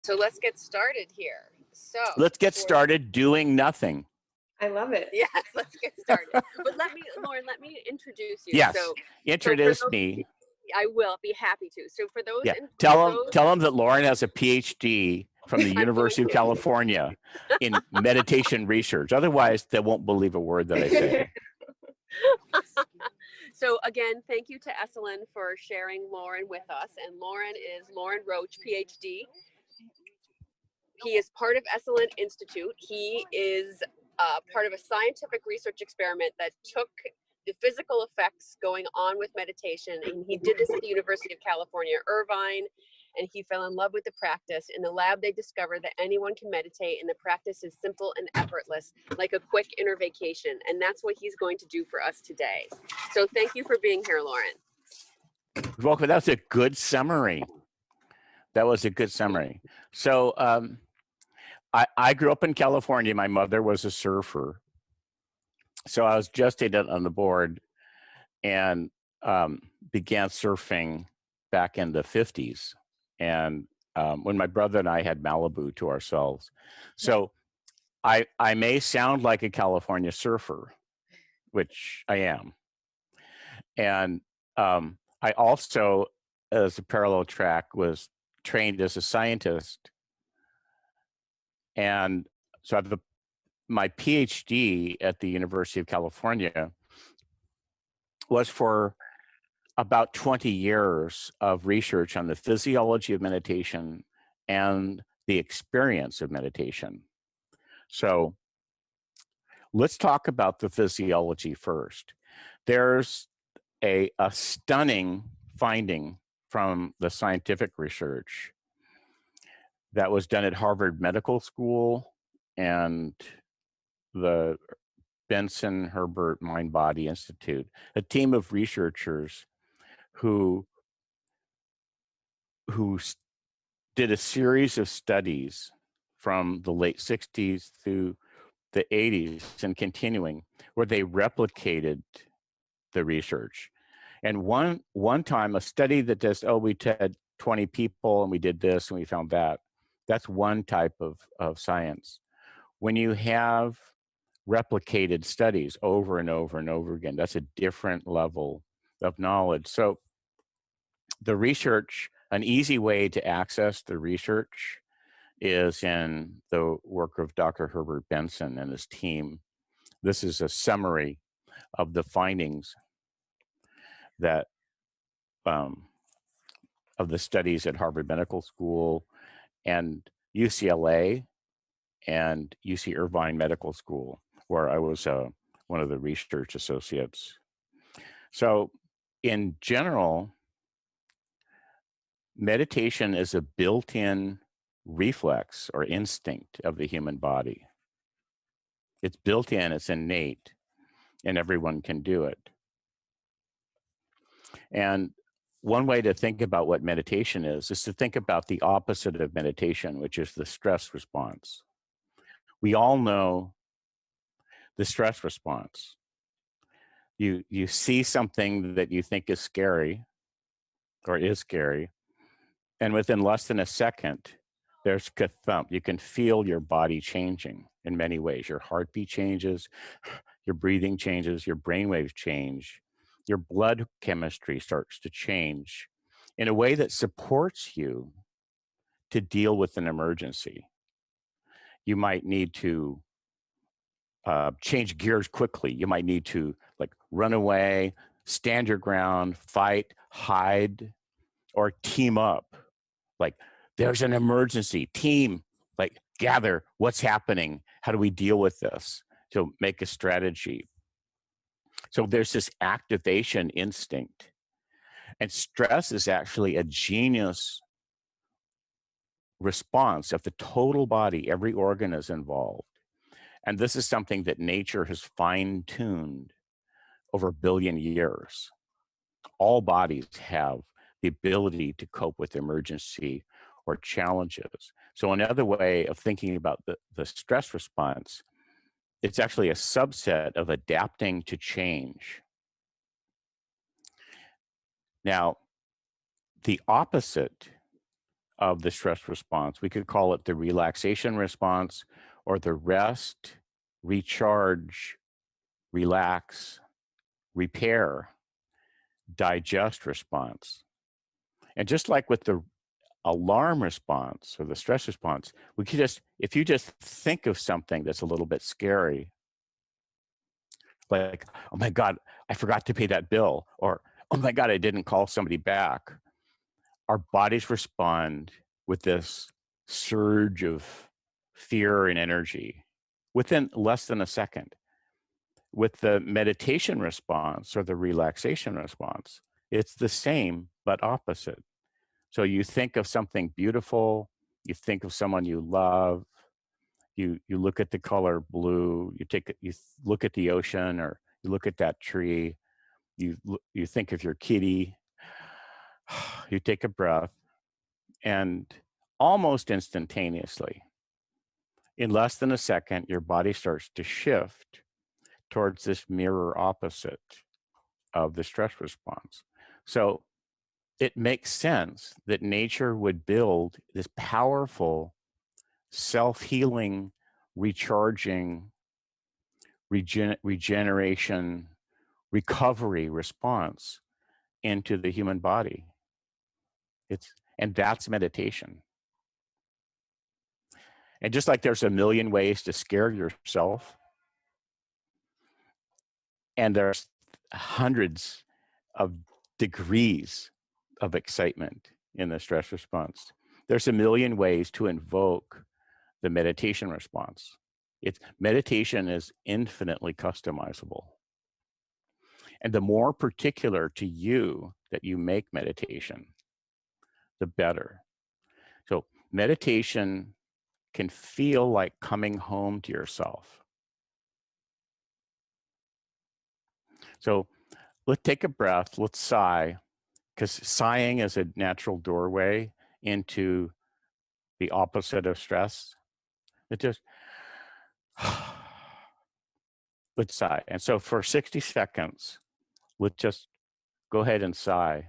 So let's get started here. So let's get started doing nothing. I love it. Yes, let's get started. But Lorin, let me introduce you. Yes, So introduce me. I will be happy to. So for those, Yeah, tell them that Lorin has a PhD from the University of California in meditation research. Otherwise, they won't believe a word that I say. So again, thank you to Esalen for sharing Lorin with us. And Lorin is Lorin Roche, PhD. He is part of Esalen Institute. He is part of a scientific research experiment that took the physical effects going on with meditation. And he did this at the University of California, Irvine. And he fell in love with the practice. In the lab, they discovered that anyone can meditate, and the practice is simple and effortless, like a quick inner vacation. And that's what he's going to do for us today. So thank you for being here, Lorin. Welcome. That was a good summary. So I grew up in California. My mother was a surfer. So I was just on the board and began surfing back in the 50s. And when my brother and I had Malibu to ourselves. So I may sound like a California surfer, which I am. And I also, as a parallel track, was trained as a scientist. And so I have my PhD at the University of California was for about 20 years of research on the physiology of meditation and the experience of meditation. So let's talk about the physiology first. There's a stunning finding from the scientific research that was done at Harvard Medical School and the Benson Herbert Mind Body Institute, a team of researchers who did a series of studies from the late 60s through the 80s and continuing, where they replicated the research. And one time, a study that just, we had 20 people and we did this and we found that. That's one type of science. When you have replicated studies over and over and over again, that's a different level of knowledge. So the research, an easy way to access the research is in the work of Dr. Herbert Benson and his team. This is a summary of the findings that of the studies at Harvard Medical School and UCLA and UC Irvine Medical School, where I was one of the research associates. So in general, meditation is a built-in reflex or instinct of the human body. It's built in, it's innate, and everyone can do it. And one way to think about what meditation is to think about the opposite of meditation, which is the stress response. We all know the stress response. You see something that you think is scary, and within less than a second, there's a thump. You can feel your body changing in many ways. Your heartbeat changes, your breathing changes, your brainwaves change, your blood chemistry starts to change in a way that supports you to deal with an emergency. You might need to change gears quickly. You might need to run away, stand your ground, fight, hide, or team up. There's an emergency, team, gather, what's happening? How do we deal with this? So make a strategy. So there's this activation instinct. And stress is actually a genius response of the total body. Every organ is involved. And this is something that nature has fine-tuned over a billion years. All bodies have the ability to cope with emergency or challenges. So another way of thinking about the stress response, it's actually a subset of adapting to change. Now, the opposite of the stress response. We could call it the relaxation response or the rest, recharge, relax, repair, digest response. And just like with the alarm response or the stress response, we could just, if you just think of something that's a little bit scary, like, oh my God, I forgot to pay that bill, or oh my God, I didn't call somebody back, our bodies respond with this surge of fear and energy within less than a second. With the meditation response or the relaxation response, it's the same but opposite. So you think of something beautiful, you think of someone you love, you look at the color blue, you look at the ocean, or you look at that tree, you think of your kitty, you take a breath, and almost instantaneously, in less than a second, your body starts to shift towards this mirror opposite of the stress response. So it makes sense that nature would build this powerful self-healing, recharging, regeneration, recovery response into the human body. And that's meditation. And just like there's a million ways to scare yourself, and there's hundreds of degrees of excitement in the stress response, there's a million ways to invoke the meditation response. Meditation is infinitely customizable. And the more particular to you that you make meditation, the better. So meditation can feel like coming home to yourself. So let's take a breath, let's sigh, because sighing is a natural doorway into the opposite of stress. It just, let's sigh. And so for 60 seconds, let's just go ahead and sigh.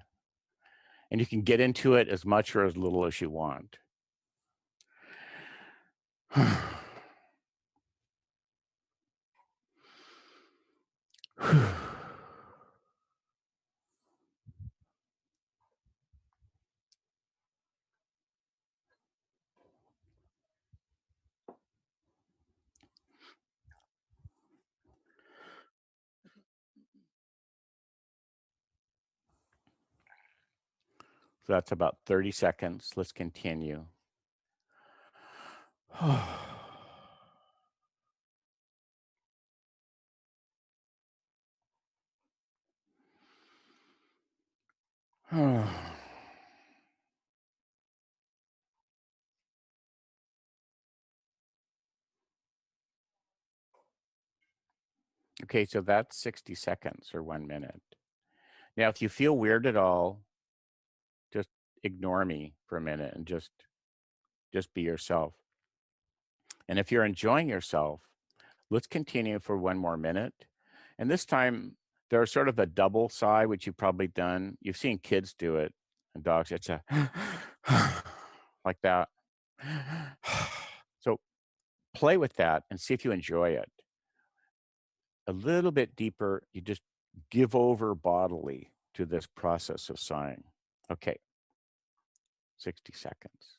And you can get into it as much or as little as you want. So that's about 30 seconds. Let's continue. Okay, so that's 60 seconds or 1 minute. Now, if you feel weird at all, just ignore me for a minute and just be yourself. And if you're enjoying yourself, let's continue for 1 more minute. And this time, there's sort of a double sigh, which you've probably done. You've seen kids do it and dogs. It's a like that. So play with that and see if you enjoy it. A little bit deeper, you just give over bodily to this process of sighing. Okay, 60 seconds.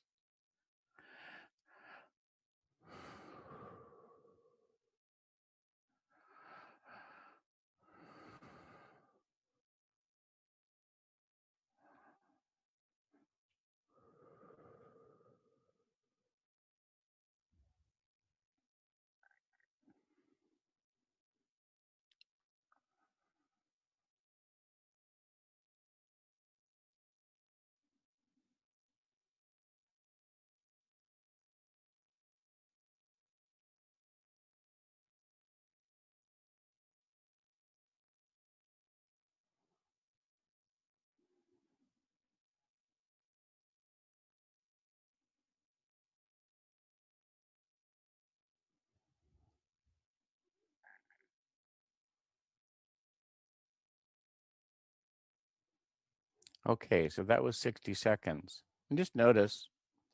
Okay, so that was 60 seconds. And just notice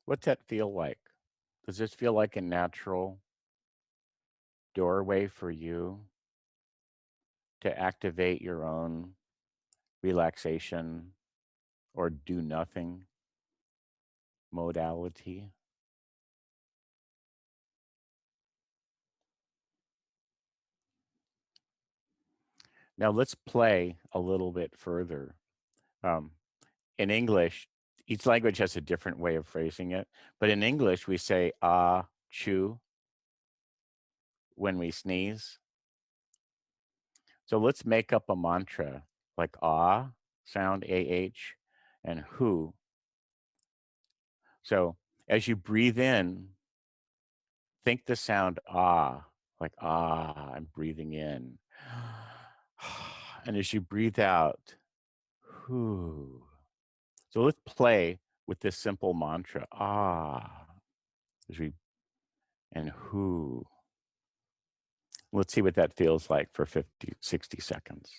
What's that feel like? Does this feel like a natural doorway for you to activate your own relaxation or do nothing modality? Now let's play a little bit further. Um, in English, each language has a different way of phrasing it, but in English we say ah, chew when we sneeze. So let's make up a mantra like ah, sound AH, and who. So as you breathe in, think the sound ah, like ah, I'm breathing in. And as you breathe out, whoo. So let's play with this simple mantra ah, as we, and whoo. Let's see what that feels like for 50, 60 seconds.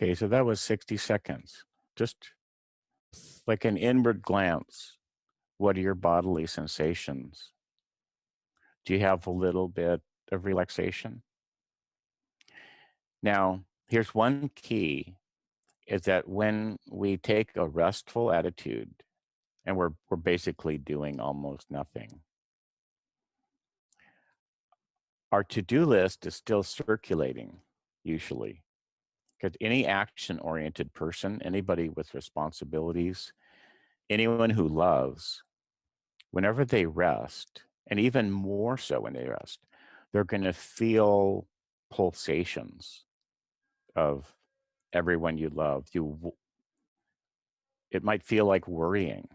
Okay, so that was 60 seconds. Just like an inward glance. What are your bodily sensations? Do you have a little bit of relaxation? Now, here's one key is that when we take a restful attitude and we're basically doing almost nothing, our to-do list is still circulating usually. Because any action-oriented person, anybody with responsibilities, anyone who loves, whenever they rest, and even more so when they rest, they're going to feel pulsations of everyone you love. It might feel like worrying,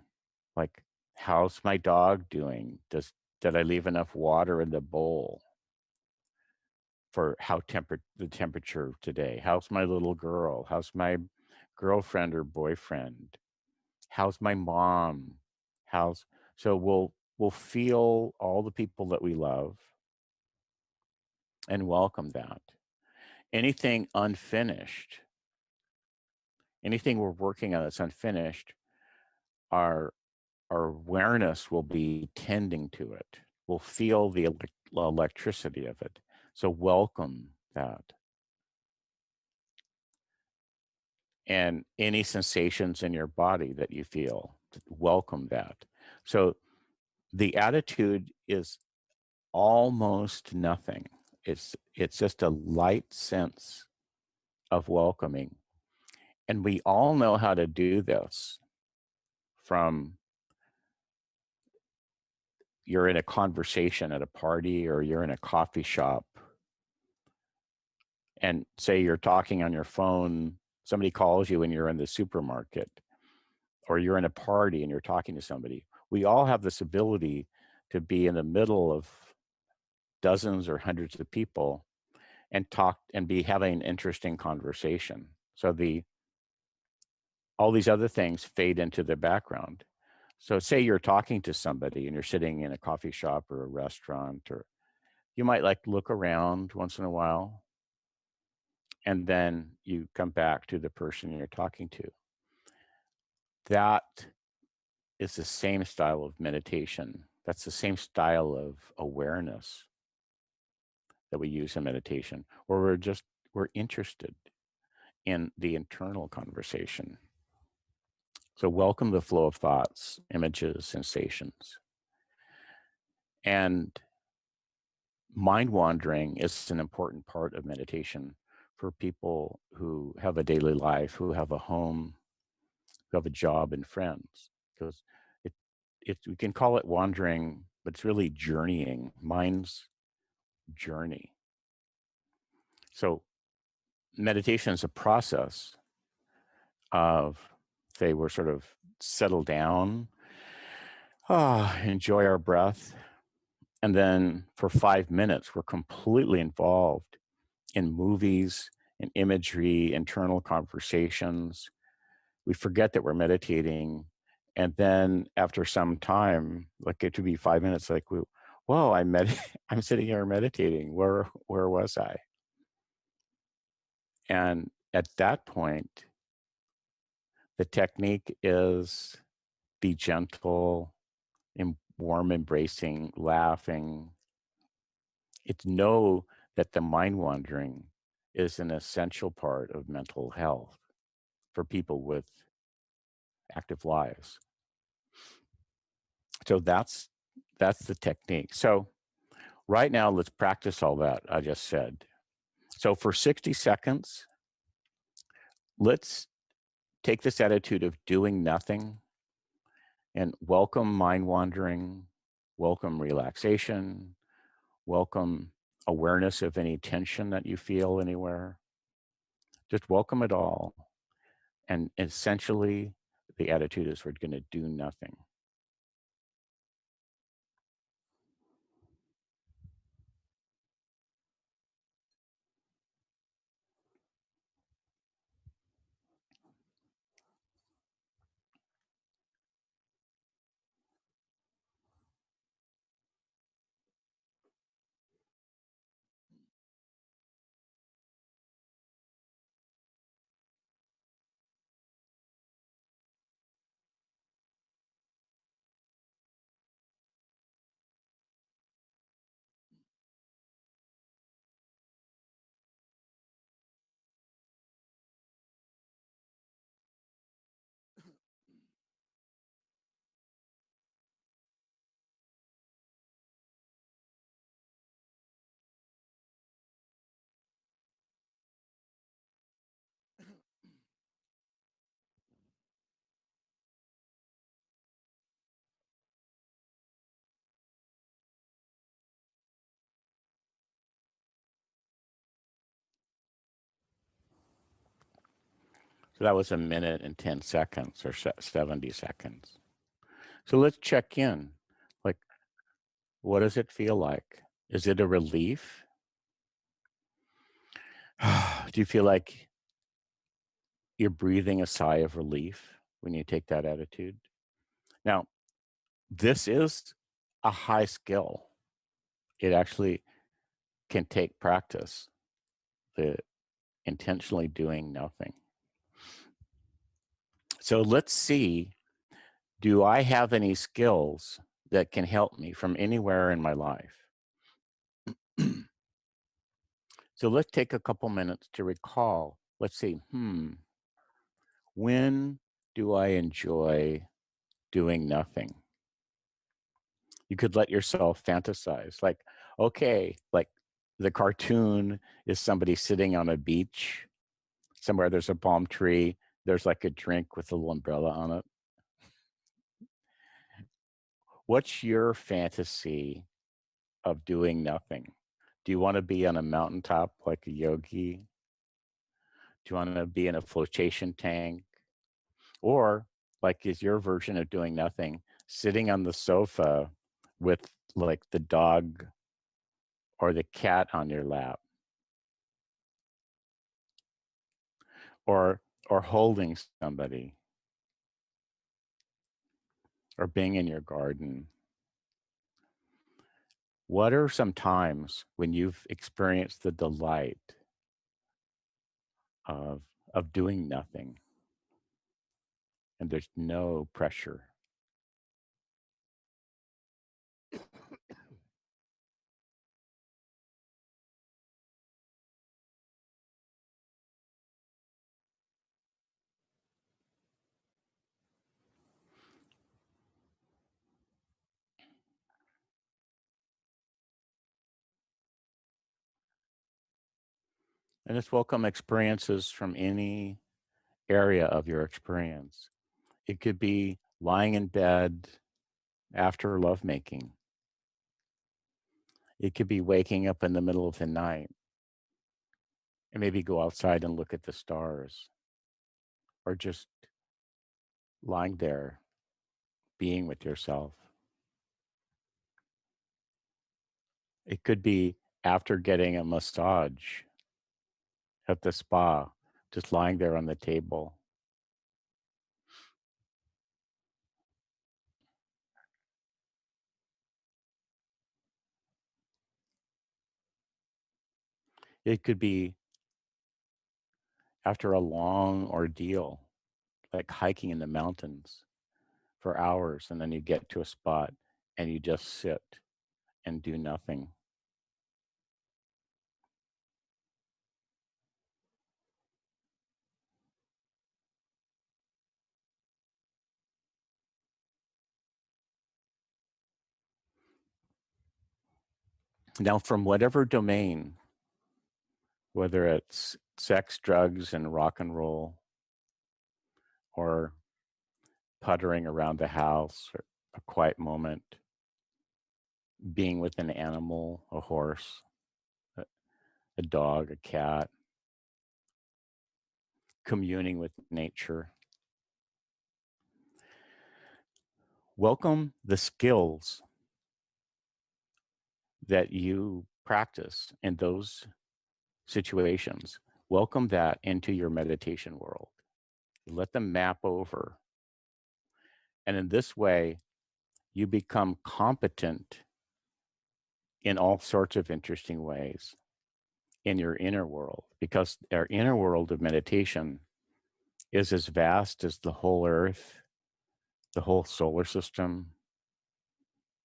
like how's my dog doing? Did I leave enough water in the bowl for the temperature today? How's my little girl? How's my girlfriend or boyfriend? How's my mom? So we'll feel all the people that we love and welcome that. Anything unfinished, anything we're working on that's unfinished, our awareness will be tending to it. We'll feel the electricity of it. So welcome that. And any sensations in your body that you feel, welcome that. So the attitude is almost nothing. It's just a light sense of welcoming. And we all know how to do this from you're in a conversation at a party or you're in a coffee shop and say you're talking on your phone, somebody calls you and you're in the supermarket or you're in a party and you're talking to somebody. We all have this ability to be in the middle of dozens or hundreds of people and talk and be having an interesting conversation. So all these other things fade into the background. So say you're talking to somebody and you're sitting in a coffee shop or a restaurant, or you might like look around once in a while, and then you come back to the person you're talking to. That is the same style of meditation. That's the same style of awareness that we use in meditation, where we're interested in the internal conversation. So welcome the flow of thoughts, images, sensations. And mind wandering is an important part of meditation for people who have a daily life, who have a home, who have a job and friends. Because we can call it wandering, but it's really journeying, mind's journey. So meditation is a process of, say, we're sort of settled down, enjoy our breath, and then for 5 minutes, we're completely involved in movies, in imagery, internal conversations. We forget that we're meditating. And then after some time, like it could be 5 minutes, like, whoa, I'm sitting here meditating. Where was I? And at that point, the technique is be gentle, warm, embracing, laughing. It's know that the mind wandering is an essential part of mental health for people with active lives. So that's the technique. So right now, let's practice all that I just said. So for 60 seconds, let's take this attitude of doing nothing and welcome mind wandering, welcome relaxation, welcome awareness of any tension that you feel anywhere. Just welcome it all. And essentially, the attitude is we're going to do nothing. So that was 1 minute and 10 seconds or 70 seconds. So let's check in. Like, what does it feel like? Is it a relief? Do you feel like you're breathing a sigh of relief when you take that attitude? Now, this is a high skill. It actually can take practice, the intentionally doing nothing. So let's see, do I have any skills that can help me from anywhere in my life? So let's take a couple minutes to recall. Let's see, when do I enjoy doing nothing? You could let yourself fantasize, like, okay, like the cartoon is somebody sitting on a beach somewhere, there's a palm tree, there's like a drink with a little umbrella on it. What's your fantasy of doing nothing? Do you want to be on a mountaintop like a yogi? Do you want to be in a flotation tank? Or, like, is your version of doing nothing sitting on the sofa with like the dog or the cat on your lap, or holding somebody, or being in your garden? What are some times when you've experienced the delight of doing nothing and there's no pressure? And just welcome experiences from any area of your experience. It could be lying in bed after lovemaking. It could be waking up in the middle of the night and maybe go outside and look at the stars, or just lying there being with yourself. It could be after getting a massage at the spa, just lying there on the table. It could be after a long ordeal, like hiking in the mountains for hours, and then you get to a spot and you just sit and do nothing. Now, from whatever domain, whether it's sex, drugs, and rock and roll, or puttering around the house, or a quiet moment, being with an animal, a horse, a dog, a cat, communing with nature. Welcome the skills that you practice in those situations. Welcome that into your meditation world. Let them map over. And in this way, you become competent in all sorts of interesting ways in your inner world, because our inner world of meditation is as vast as the whole earth, the whole solar system,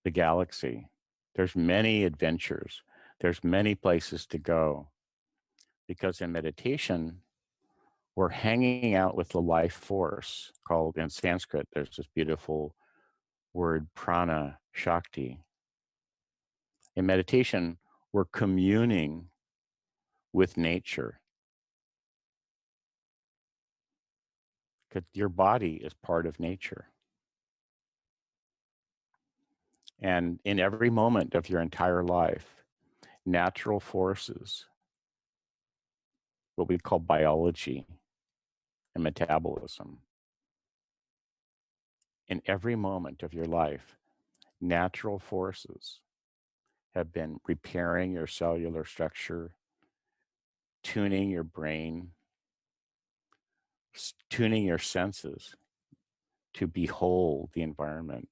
the galaxy. There's many adventures. There's many places to go, because in meditation, we're hanging out with the life force called, in Sanskrit, there's this beautiful word, prana shakti. In meditation, we're communing with nature, because your body is part of nature. And in every moment of your entire life, natural forces, what we call biology and metabolism, in every moment of your life, natural forces have been repairing your cellular structure, tuning your brain, tuning your senses to behold the environment,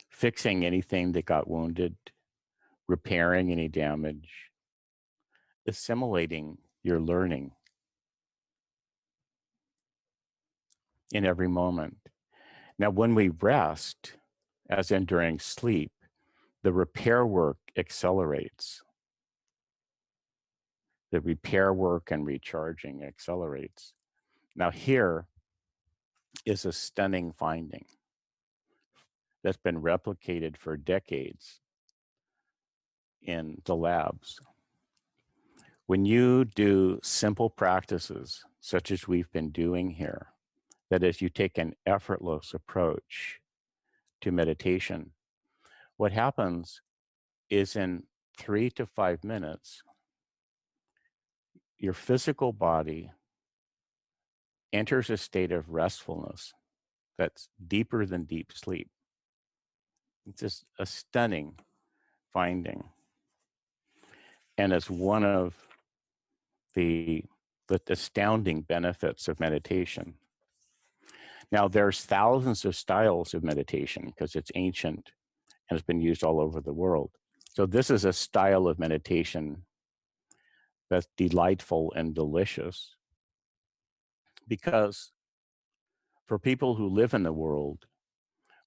fixing anything that got wounded, repairing any damage, assimilating your learning in every moment. Now, when we rest, as in during sleep, the repair work accelerates. The repair work and recharging accelerates. Now, here is a stunning finding that's been replicated for decades in the labs. When you do simple practices, such as we've been doing here, that is, you take an effortless approach to meditation, what happens is in 3 to 5 minutes, your physical body enters a state of restfulness that's deeper than deep sleep. It's just a stunning finding. And it's one of the astounding benefits of meditation. Now, there's thousands of styles of meditation because it's ancient and it's been used all over the world. So this is a style of meditation that's delightful and delicious, because for people who live in the world,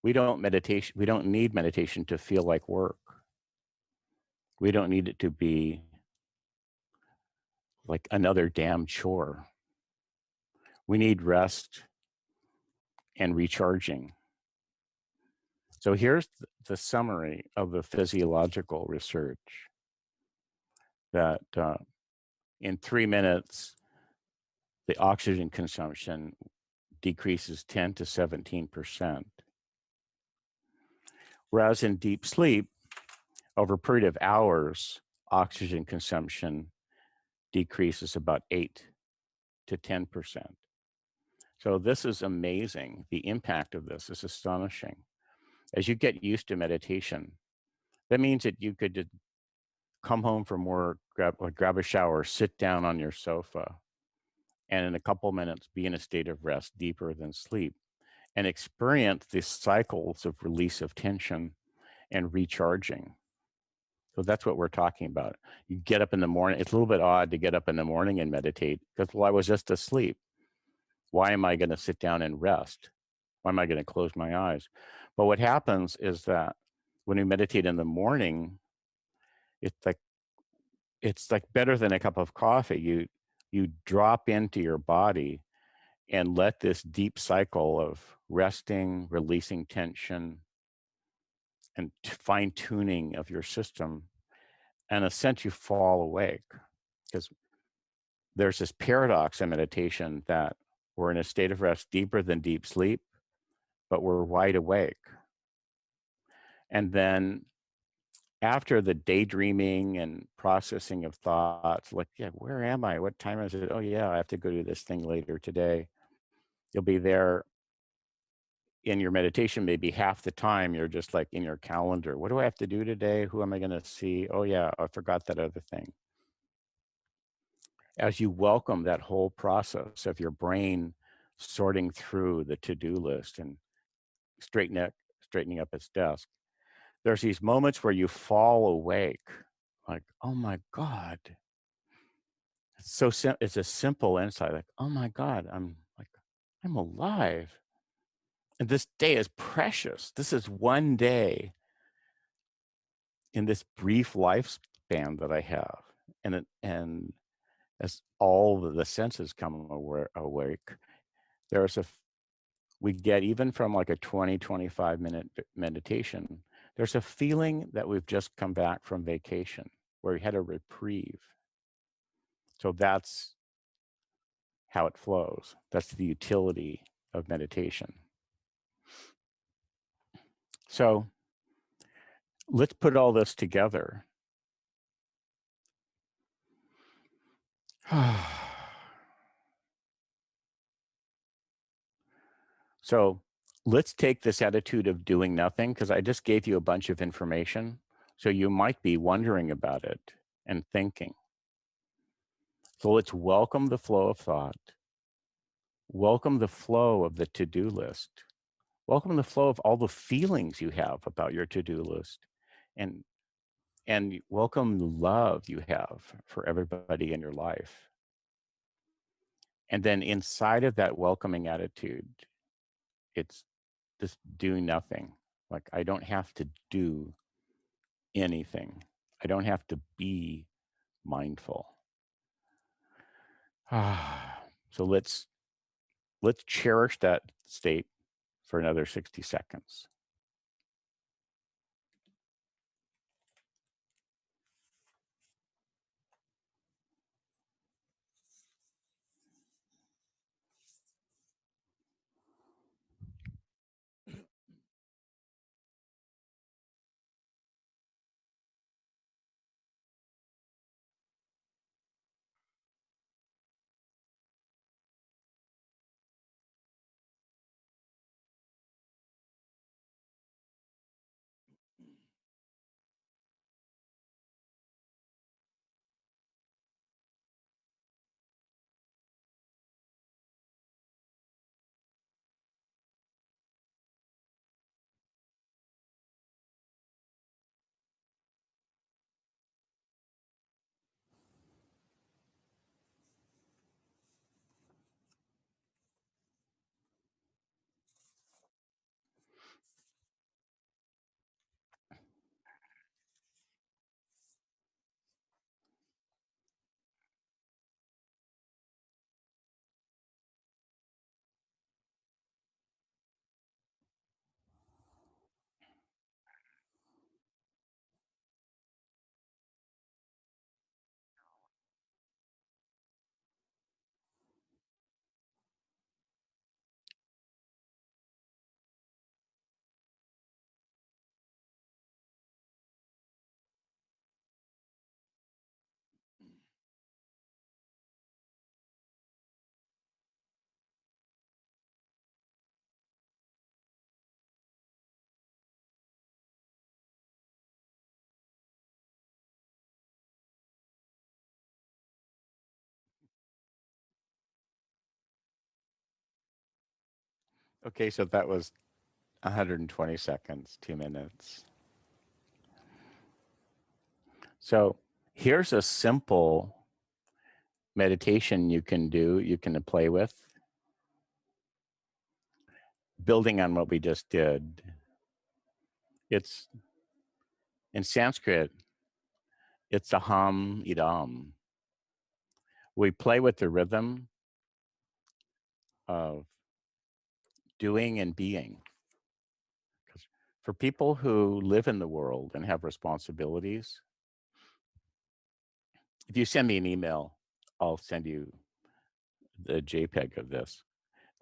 we don't need meditation to feel like work. We don't need it to be like another damn chore. We need rest and recharging. So here's the summary of the physiological research. that in 3 minutes, the oxygen consumption decreases 10 to 17%. Whereas in deep sleep, over a period of hours, oxygen consumption decreases about 8 to 10%. So this is amazing. The impact of this is astonishing. As you get used to meditation, that means that you could just come home from work, grab a shower, sit down on your sofa, and in a couple minutes be in a state of rest deeper than sleep and experience the cycles of release of tension and recharging. So that's what we're talking about. You get up in the morning. It's a little bit odd to get up in the morning and meditate because, well, I was just asleep. Why am I going to sit down and rest? Why am I going to close my eyes? But what happens is that when you meditate in the morning, it's like better than a cup of coffee. You drop into your body and let this deep cycle of resting, releasing tension, and fine tuning of your system, in a sense, you fall awake. Because there's this paradox in meditation that we're in a state of rest deeper than deep sleep, but we're wide awake. And then after the daydreaming and processing of thoughts, like, yeah, where am I? What time is it? Oh, yeah, I have to go do this thing later today. You'll be there in your meditation, maybe half the time you're just like in your calendar. What do I have to do today? Who am I going to see? Oh, yeah, I forgot that other thing. As you welcome that whole process of your brain sorting through the to-do list and straightening up its desk, there's these moments where you fall awake, like, oh my God. It's a simple insight, like, oh my God, I'm alive. And this day is precious. This is one day in this brief lifespan that I have. And as all the senses come awake, we get, even from like a 20-25 minute meditation, there's a feeling that we've just come back from vacation where we had a reprieve. So that's how it flows. That's the utility of meditation. So let's put all this together. So let's take this attitude of doing nothing, because I just gave you a bunch of information. So you might be wondering about it and thinking. So let's welcome the flow of thought. Welcome the flow of the to-do list. Welcome the flow of all the feelings you have about your to-do list. And welcome the love you have for everybody in your life. And then inside of that welcoming attitude, it's just doing nothing. Like, I don't have to do anything. I don't have to be mindful. So let's cherish that state for another 60 seconds. Okay, so that was 120 seconds, 2 minutes. So here's a simple meditation you can do, you can play with, building on what we just did. It's in Sanskrit, it's aham idam. We play with the rhythm of doing and being. 'Cause for people who live in the world and have responsibilities, if you send me an email, I'll send you the JPEG of this.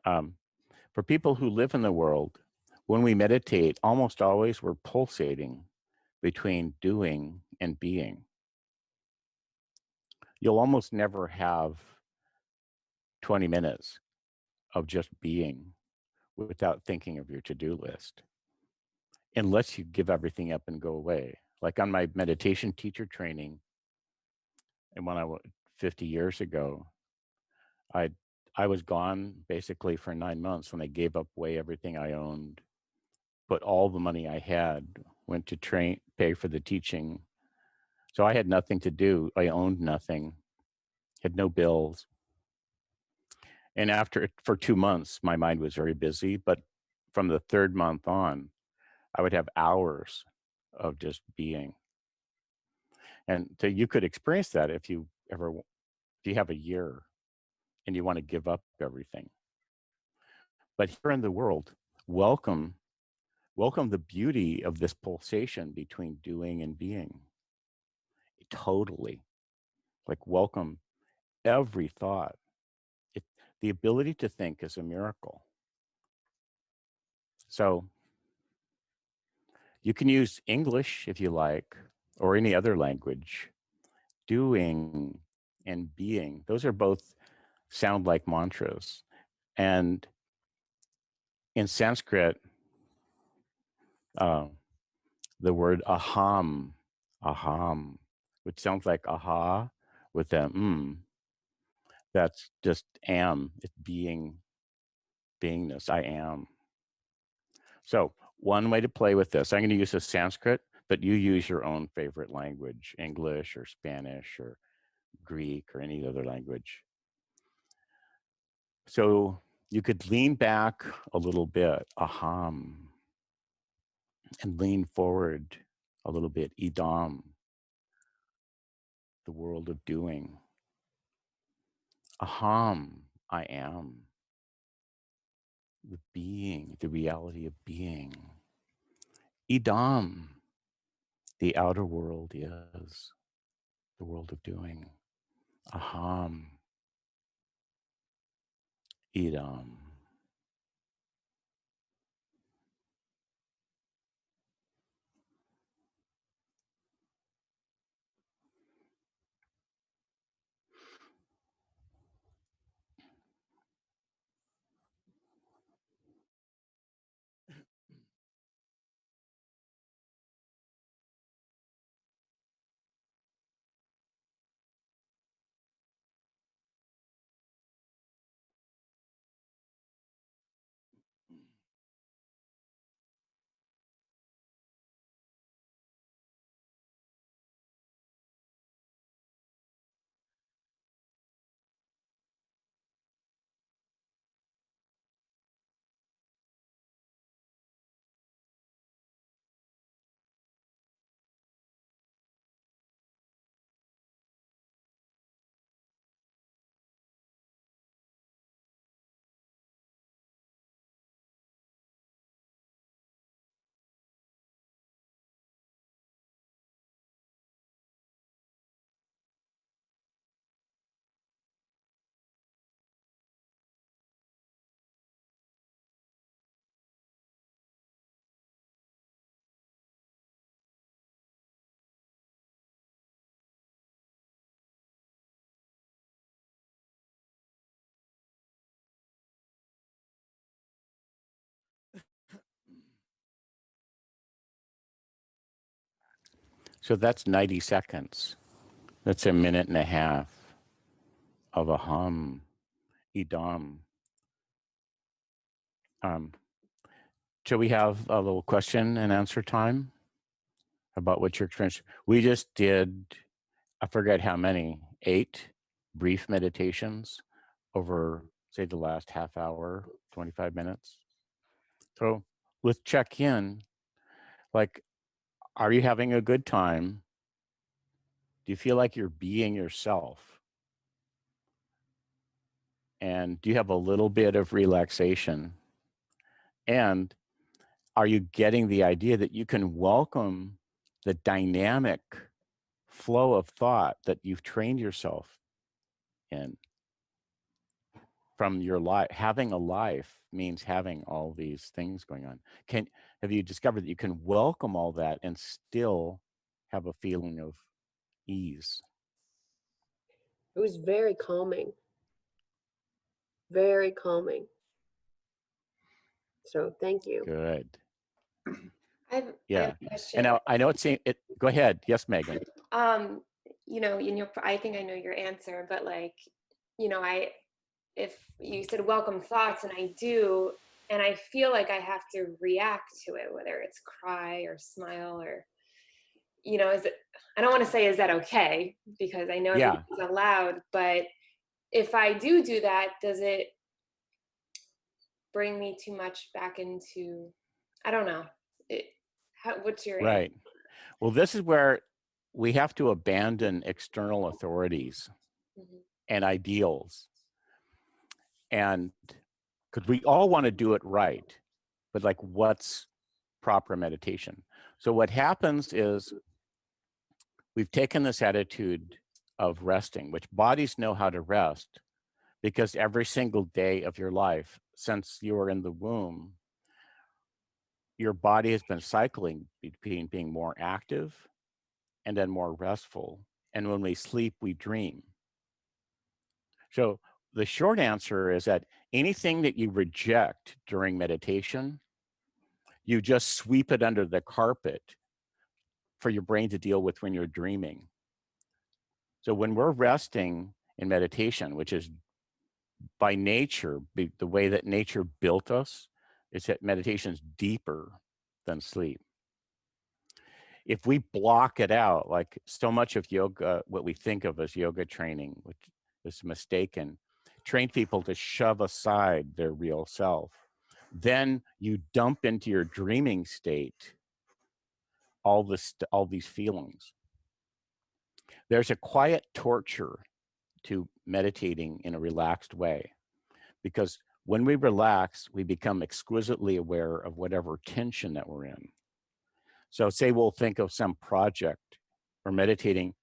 For people who live in the world, when we meditate, almost always we're pulsating between doing and being. You'll almost never have 20 minutes of just being without thinking of your to-do list, unless you give everything up and go away. Like on my meditation teacher training, and when I was 50 years ago, I was gone basically for 9 months when I gave up away everything I owned, put all the money I had, went to pay for the teaching. So I had nothing to do. I owned nothing, had no bills. And for 2 months, my mind was very busy. But from the third month on, I would have hours of just being. And so you could experience that if you have a year and you want to give up everything. But here in the world, welcome the beauty of this pulsation between doing and being. Totally. Like welcome every thought. The ability to think is a miracle. So you can use English if you like, or any other language. Doing and being, those are both sound like mantras. And in Sanskrit, the word aham, which sounds like aha with that that's just it's beingness, I am. So one way to play with this, I'm going to use a Sanskrit, but you use your own favorite language, English or Spanish or Greek or any other language. So you could lean back a little bit, aham, and lean forward a little bit, idam, the world of doing. Aham, I am, the being, the reality of being. Idam, the outer world is the world of doing. Aham, idam. So that's 90 seconds. That's a minute and a half of aham, idam. Shall we have a little question and answer time about what your experience? We just did, I forget how many, 8 brief meditations over, say, the last half hour, 25 minutes. So let's check in. Like, are you having a good time? Do you feel like you're being yourself? And do you have a little bit of relaxation? And are you getting the idea that you can welcome the dynamic flow of thought that you've trained yourself in from your life? Having a life means having all these things going on. Have you discovered that you can welcome all that and still have a feeling of ease? It was very calming. Very calming. So thank you. Good. I have Yeah. a question. And now I know it. Go ahead. Yes, Megan. You know, I think I know your answer, but like, you know, if you said welcome thoughts, and I do, and I feel like I have to react to it, whether it's cry or smile or, you know, I don't want to say, is that okay? Because I know Yeah. everything's allowed, but if I do that, does it bring me too much back into, I don't know. What's your answer? Right. Well, this is where we have to abandon external authorities Mhm. and ideals. And because we all want to do it right, but like, what's proper meditation? So what happens is we've taken this attitude of resting, which bodies know how to rest because every single day of your life, since you were in the womb, your body has been cycling between being more active and then more restful. And when we sleep, we dream. So the short answer is that anything that you reject during meditation, you just sweep it under the carpet for your brain to deal with when you're dreaming. So when we're resting in meditation, which is by nature, the way that nature built us, is that meditation is deeper than sleep. If we block it out, like so much of yoga, what we think of as yoga training, which is mistaken, train people to shove aside their real self. Then you dump into your dreaming state all these feelings. There's a quiet torture to meditating in a relaxed way, because when we relax, we become exquisitely aware of whatever tension that we're in. So say we'll think of some project or meditating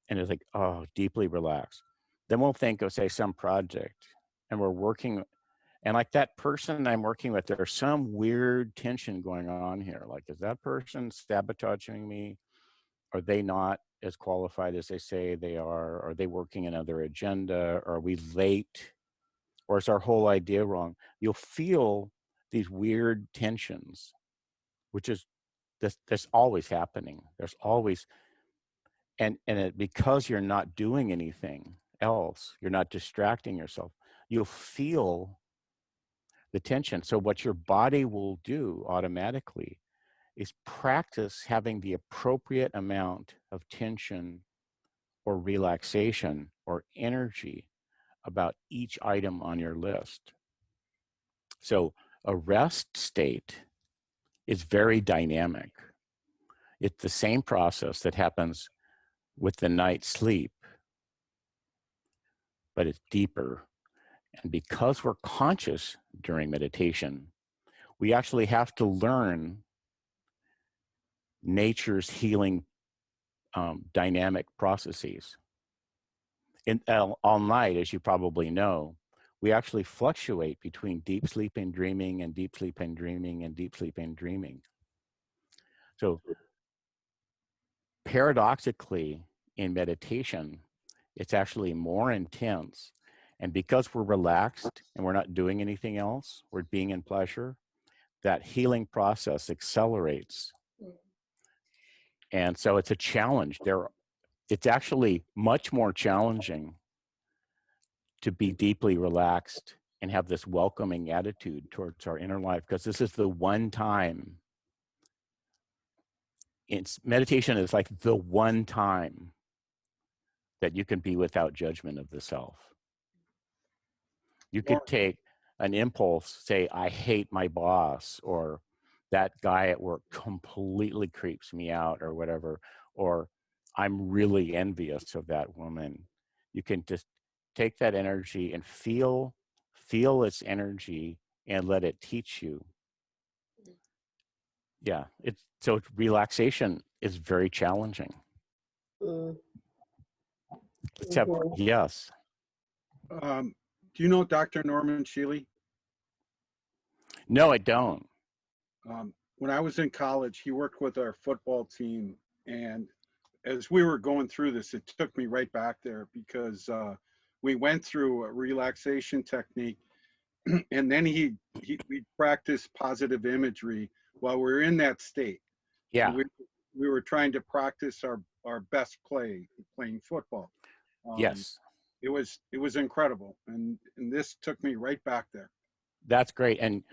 and it's like, oh, deeply relaxed. Then we'll think of, say, some project and we're working, and like that person I'm working with, there's some weird tension going on here. Like, is that person sabotaging me? Are they not as qualified as they say they are? Are they working another agenda? Are we late? Or is our whole idea wrong? You'll feel these weird tensions, which is that's always happening. There's always, because you're not doing anything else, you're not distracting yourself, you'll feel the tension. So what your body will do automatically is practice having the appropriate amount of tension or relaxation or energy about each item on your list. So a rest state is very dynamic. It's the same process that happens with the night's sleep, but it's deeper. And because we're conscious during meditation, we actually have to learn nature's healing dynamic processes. All night, as you probably know, we actually fluctuate between deep sleep and dreaming and deep sleep and dreaming and deep sleep and dreaming. So paradoxically, in meditation, it's actually more intense. And because we're relaxed and we're not doing anything else, we're being in pleasure, that healing process accelerates. And so it's a challenge. It's actually much more challenging to be deeply relaxed and have this welcoming attitude towards our inner life, because this is the one time, meditation is like the one time that you can be without judgment of the self. You could take an impulse, say, I hate my boss, or that guy at work completely creeps me out, or whatever, or I'm really envious of that woman. You can just take that energy and feel its energy and let it teach you. Yeah, so relaxation is very challenging. Except, yes. Do you know Dr. Norman Shealy? No, I don't. When I was in college, he worked with our football team. And as we were going through this, it took me right back there, because we went through a relaxation technique. And then we practiced positive imagery while we were in that state. Yeah. And we were trying to practice our best playing football. Yes. It was incredible. And this took me right back there. That's great. And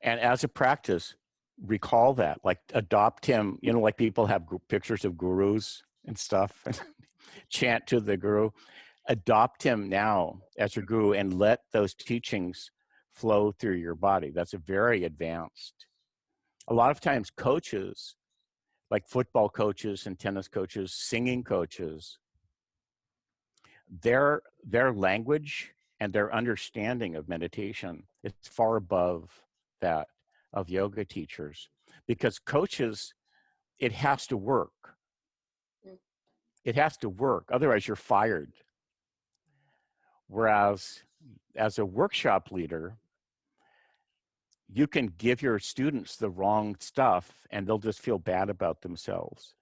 as a practice, recall that, like adopt him, like people have pictures of gurus and stuff, chant to the guru, adopt him now as your guru and let those teachings flow through your body. That's a very advanced. A lot of times coaches, like football coaches and tennis coaches, singing coaches, their language and their understanding of meditation is far above that of yoga teachers, because coaches, it has to work. It has to work. Otherwise you're fired. Whereas as a workshop leader, you can give your students the wrong stuff and they'll just feel bad about themselves.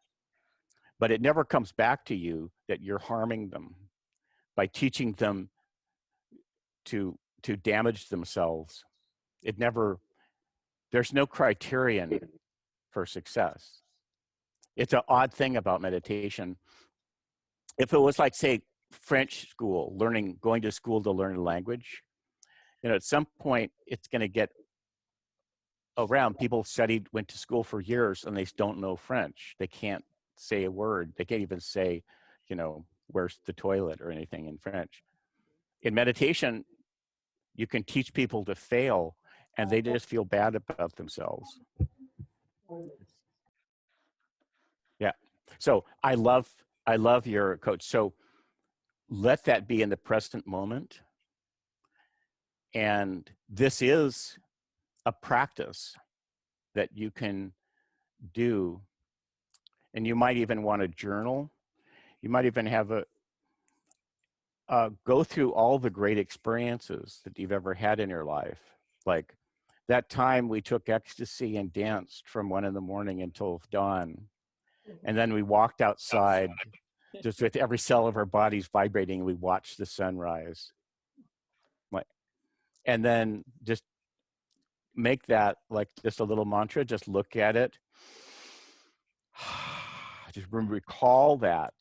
But it never comes back to you that you're harming them by teaching them to damage themselves. There's no criterion for success. It's an odd thing about meditation. If it was like, say, French school, going to school to learn a language, at some point it's going to get around. People went to school for years and they don't know French. They can't say a word. They can't even say, where's the toilet or anything in French. In meditation, you can teach people to fail and they just feel bad about themselves. Yeah. So I love your coach. So let that be in the present moment. And this is a practice that you can do. And you might even want to journal. You might even have go through all the great experiences that you've ever had in your life. Like that time we took ecstasy and danced from 1 a.m. until dawn. And then we walked outside just with every cell of our bodies vibrating, and we watched the sunrise. And then just make that like just a little mantra, just look at it. Just recall that.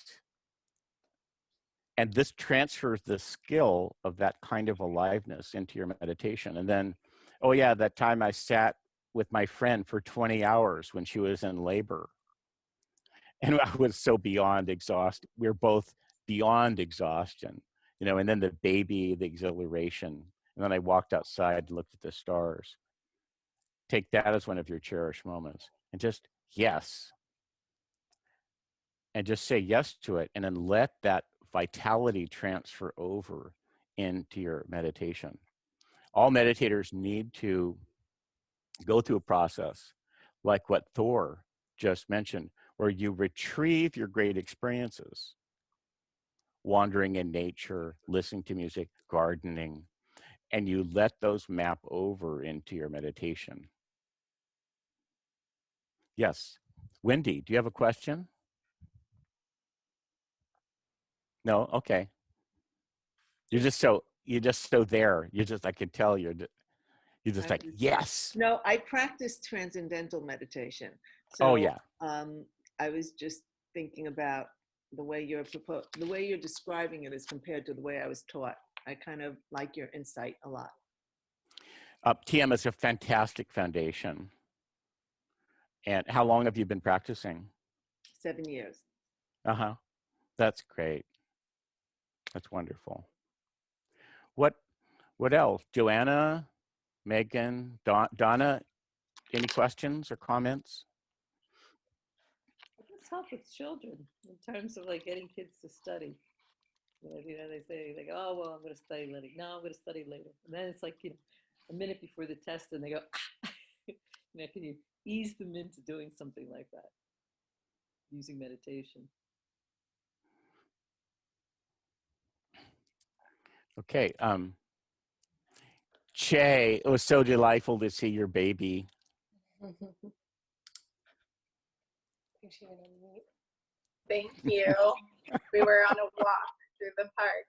And this transfers the skill of that kind of aliveness into your meditation. And then, oh yeah, that time I sat with my friend for 20 hours when she was in labor. And I was so beyond exhausted. We were both beyond exhaustion, and then the baby, the exhilaration. And then I walked outside and looked at the stars. Take that as one of your cherished moments and just yes. And just say yes to it. And then let that vitality transfer over into your meditation. All meditators need to go through a process like what Thor just mentioned, where you retrieve your great experiences, wandering in nature, listening to music, gardening, and you let those map over into your meditation. Yes. Wendy, do you have a question? No? Okay. You're just so there. I can tell you're just like, yes. No, I practice transcendental meditation. So, Oh yeah. I was just thinking about the way you're describing it as compared to the way I was taught. I kind of like your insight a lot. TM is a fantastic foundation. And how long have you been practicing? 7 years. Uh-huh. That's great. That's wonderful. What else? Joanna, Megan, Donna, any questions or comments? I guess help with children in terms of like getting kids to study. They say, they go, oh, well, I'm going to study later. No, I'm going to study later. And then it's like, a minute before the test and they go, can you ease them into doing something like that using meditation? Okay. Che, it was so delightful to see your baby. Thank you. We were on a walk through the park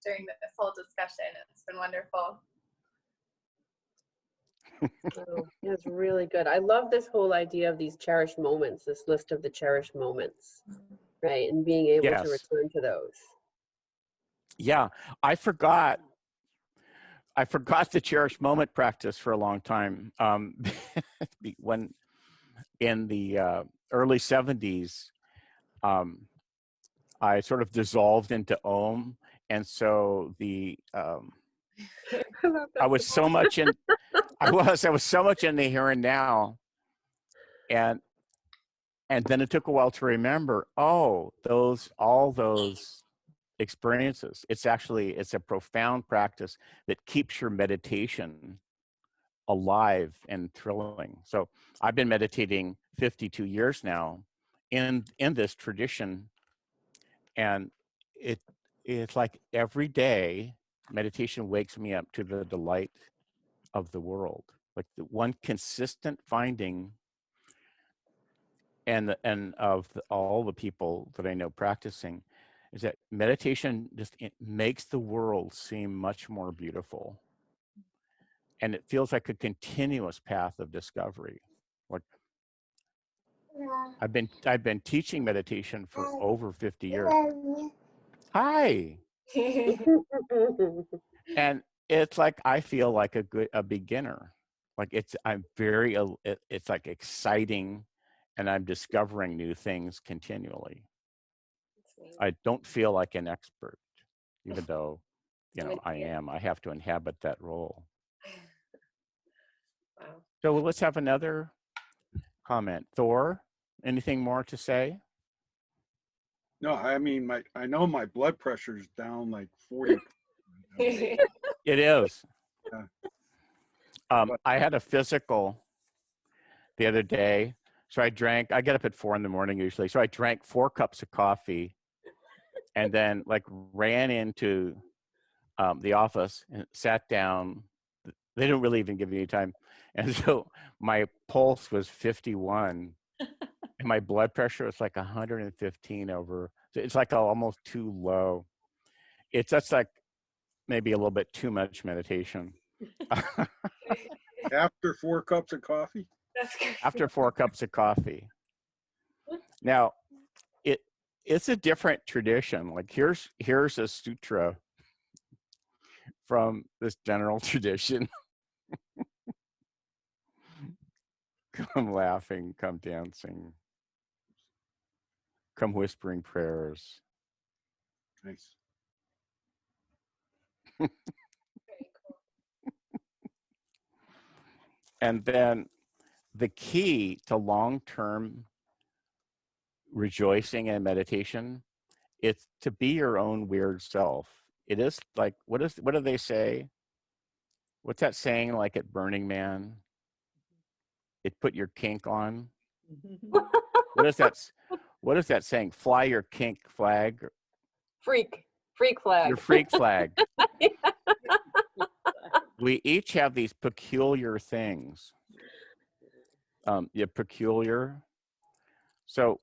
during this whole discussion. It's been wonderful. Oh, it's really good. I love this whole idea of these cherished moments, this list of the cherished moments, right? And being able to Yes. return to those. Yeah, I forgot the cherished moment practice for a long time. When in the early 70s, I sort of dissolved into Om, and so I was so much in the here and now, and then it took a while to remember. Oh, all those experiences. It's a profound practice that keeps your meditation alive and thrilling. So I've been meditating 52 years now in this tradition, and it's like every day meditation wakes me up to the delight of the world. Like the one consistent finding and of all the people that I know practicing is that meditation it makes the world seem much more beautiful. And it feels like a continuous path of discovery. Like I've been teaching meditation for over 50 years. Hi. And it's like I feel like a beginner. Like it's like exciting, and I'm discovering new things continually. I don't feel like an expert, even though I am. I have to inhabit that role. Wow. So let's have another comment. Thor, anything more to say? No, I mean, I know my blood pressure's down like 40. It is. Yeah. I had a physical the other day. So I get up at 4 a.m. usually. So I drank 4 cups of coffee and then like ran into the office and sat down. They didn't really even give me any time. And so my pulse was 51 and my blood pressure was like 115 over. So it's like almost too low. It's just like maybe a little bit too much meditation. After 4 cups of coffee? That's good. After 4 cups of coffee. Now, it's a different tradition. Like here's a sutra from this general tradition. Come laughing, come dancing, come whispering prayers. Nice. And then the key to long-term rejoicing and meditation, it's to be your own weird self. It is like, what do they say? What's that saying like at Burning Man? It put your kink on. What is that saying? Fly your kink flag. Freak flag. Your freak flag. We each have these peculiar things. Peculiar. So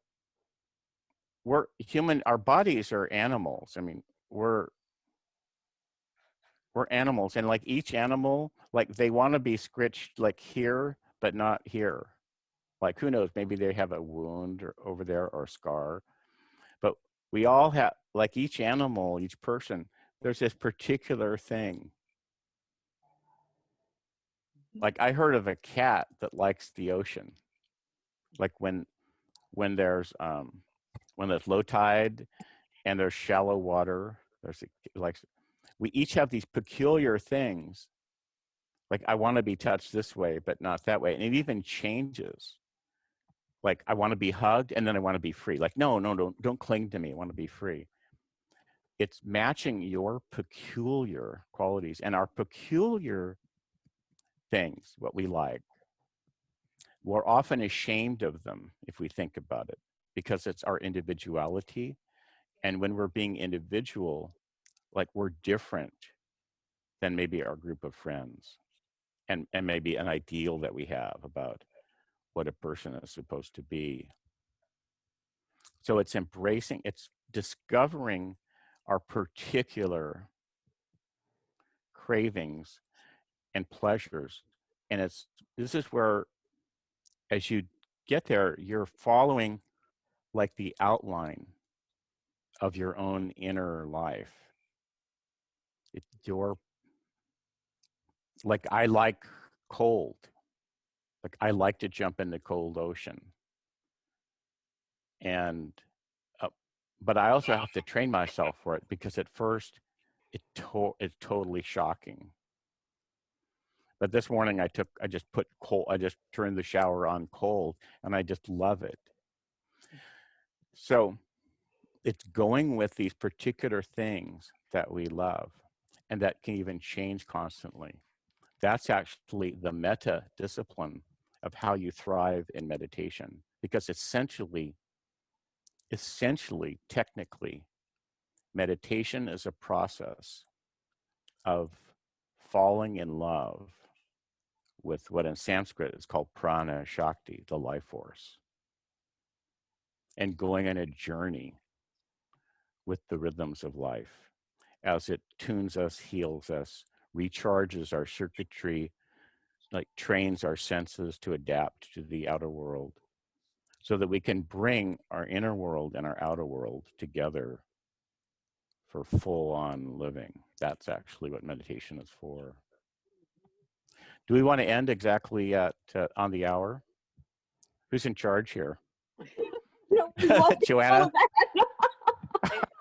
we're human, our bodies are animals. I mean, we're animals, and like each animal, like they want to be scritched like here, but not here. Like who knows, maybe they have a wound or over there or a scar. But we all have, like each animal, each person, there's this particular thing. Like I heard of a cat that likes the ocean. Like when there's low tide and there's shallow water, like we each have these peculiar things. Like I want to be touched this way, but not that way. And it even changes. Like I want to be hugged and then I want to be free. Like, no, don't cling to me. I want to be free. It's matching your peculiar qualities and our peculiar things, what we like. We're often ashamed of them if we think about it, because it's our individuality. And when we're being individual, like we're different than maybe our group of friends and maybe an ideal that we have about what a person is supposed to be. So it's embracing, it's discovering our particular cravings and pleasures. And this is where, as you get there, you're following like the outline of your own inner life. Like I like cold. Like I like to jump in the cold ocean. And but I also have to train myself for it, because at first it's totally shocking. But this morning I just put cold, I just turned the shower on cold and I just love it. So it's going with these particular things that we love and that can even change constantly. That's actually the meta discipline of how you thrive in meditation, because essentially, technically, meditation is a process of falling in love with what in Sanskrit is called prana shakti, the life force, and going on a journey with the rhythms of life as it tunes us, heals us, recharges our circuitry, like trains our senses to adapt to the outer world, so that we can bring our inner world and our outer world together for full-on living. That's actually what meditation is for. Do we want to end exactly at on the hour? Who's in charge here? No, we love to Joanna? know that.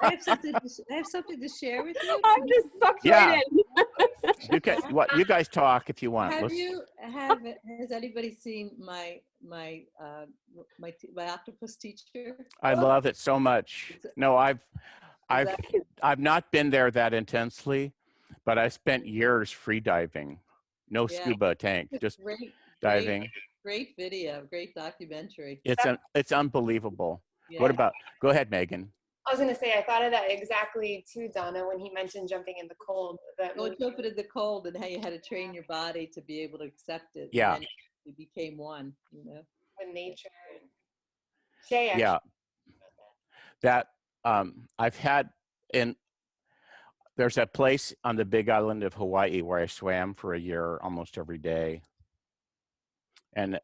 I have something to share with you. I'm just sucked Yeah. right in. You guys talk if you want. Has anybody seen my octopus teacher? I love it so much. No, I've not been there that intensely, but I spent years free diving. No scuba tank, just diving. Great video, great documentary. It's unbelievable. Yeah. What about, go ahead, Megan. I was gonna say, I thought of that exactly too, Donna, when he mentioned jumping in the cold. Jumping in the cold, and how you had to train your body to be able to accept it. Yeah. And then you became one, you know. With nature. Shay, actually. Yeah. That I've had there's a place on the big island of Hawaii where I swam for a year almost every day. And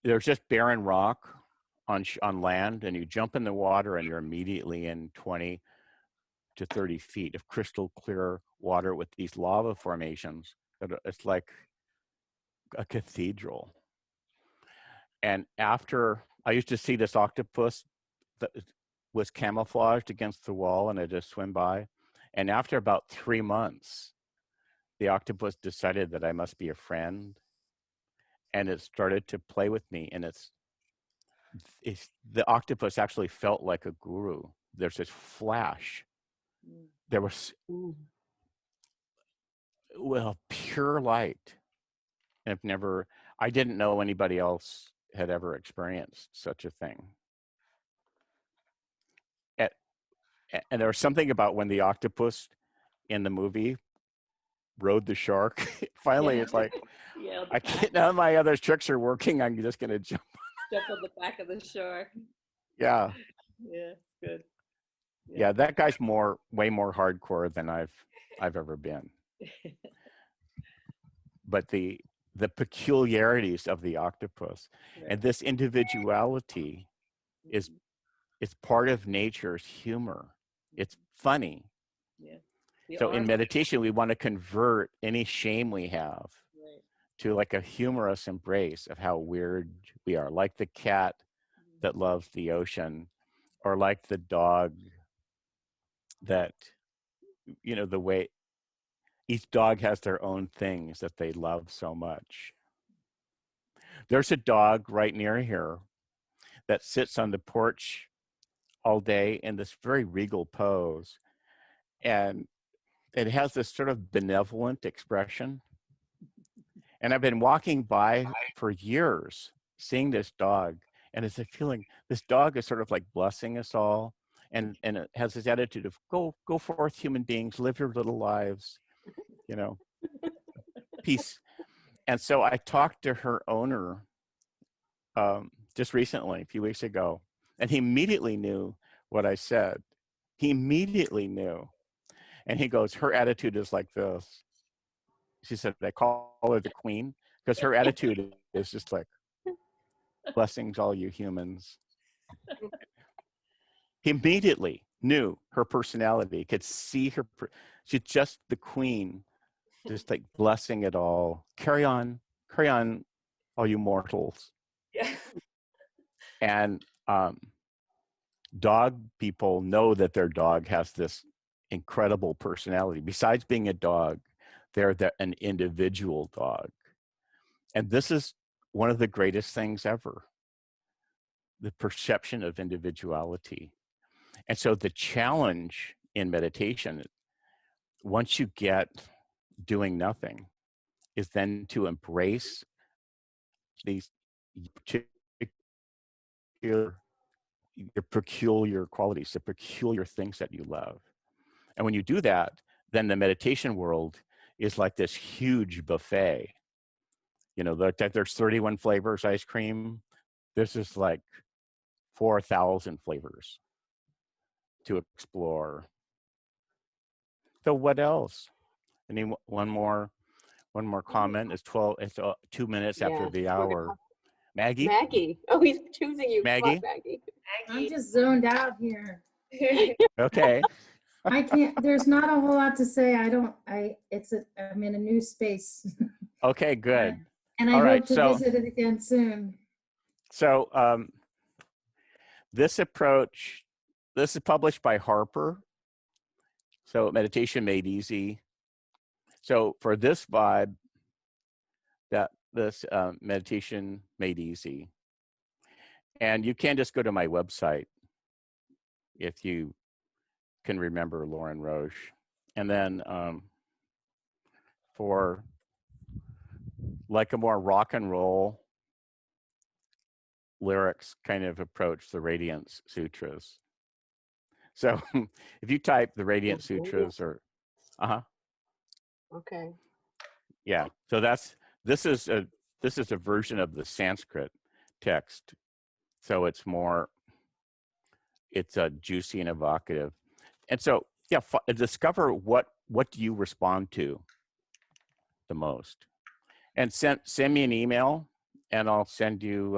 there's just barren rock on land, and you jump in the water and you're immediately in 20 to 30 feet of crystal clear water with these lava formations. It's like a cathedral. And after, I used to see this octopus that was camouflaged against the wall, and I just swim by. And after about 3 months, the octopus decided that I must be a friend, and it started to play with me. And the octopus actually felt like a guru. There's this flash. There was, well, pure light. And I didn't know anybody else had ever experienced such a thing. And there was something about when the octopus in the movie rode the shark. Finally, it's like, I can't, none of my other tricks are working. I'm just going to jump on the back of the shark. Yeah. Yeah, good. Yeah, that guy's way more hardcore than I've ever been. But the peculiarities of the octopus and this individuality is part of nature's humor. It's funny. Yeah. So in meditation, we want to convert any shame we have to like a humorous embrace of how weird we are, like the cat that loves the ocean, or like the dog that, you know, the way each dog has their own things that they love so much. There's a dog right near here that sits on the porch all day in this very regal pose. And it has this sort of benevolent expression. And I've been walking by for years, seeing this dog. And it's a feeling, this dog is sort of like blessing us all. And it has this attitude of go forth, human beings, live your little lives, you know, peace. And so I talked to her owner just recently, a few weeks ago, and he immediately knew what I said. He immediately knew. And he goes, her attitude is like this. She said, I call her the queen, because her attitude is just like, blessings all you humans. He immediately knew her personality, could see her, she's just the queen, just like blessing it all. Carry on, all you mortals. Yeah. And dog people know that their dog has this incredible personality. Besides being a dog, they're an individual dog. And this is one of the greatest things ever, the perception of individuality. And so the challenge in meditation, once you get doing nothing, is then to embrace these your peculiar qualities, the peculiar things that you love. And when you do that, then the meditation world is like this huge buffet. You know, there's 31 flavors ice cream. This is like 4,000 flavors to explore. So what else? Any one more comment? It's 2 minutes after the hour. Maggie? Maggie. Oh, he's choosing you. Maggie? Come on, Maggie. I'm just zoned out here. Okay. I can't, there's not a whole lot to say. I'm in a new space. Okay, good. And I All right, hope to so- visit it again soon. So this approach, this is published by Harper. So Meditation Made Easy. So for this vibe, this Meditation Made Easy. And you can just go to my website if you can remember Lorin Roche. And then for like a more rock and roll lyrics kind of approach, the Radiance Sutras. So if you type the Radiance Sutras or, Okay. yeah. So this is a version of the Sanskrit text. So it's juicy and evocative. And so, yeah, discover what do you respond to the most, and send me an email, and I'll send you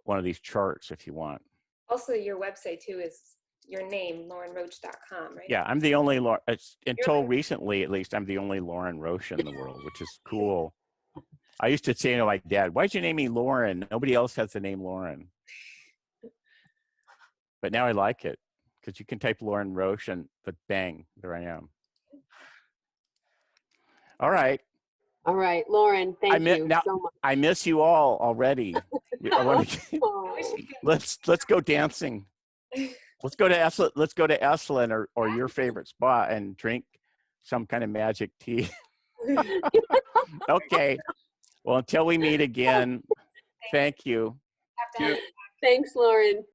one of these charts if you want. Also, your website too is your name, lorinroche.com, right? Yeah, I'm the only until recently, at least, I'm the only Lorin Roche in the world, which is cool. I used to say to my dad, "Why'd you name me Lorin? Nobody else has the name Lorin." But now I like it because you can type Lorin Roche but bang, there I am. All right. All right, Lorin, thank you now, so much. I miss you all already. Oh. Let's go dancing. Let's go to Esalen or your favorite spot and drink some kind of magic tea. Okay. Well, until we meet again, thank you. Thanks, Lorin.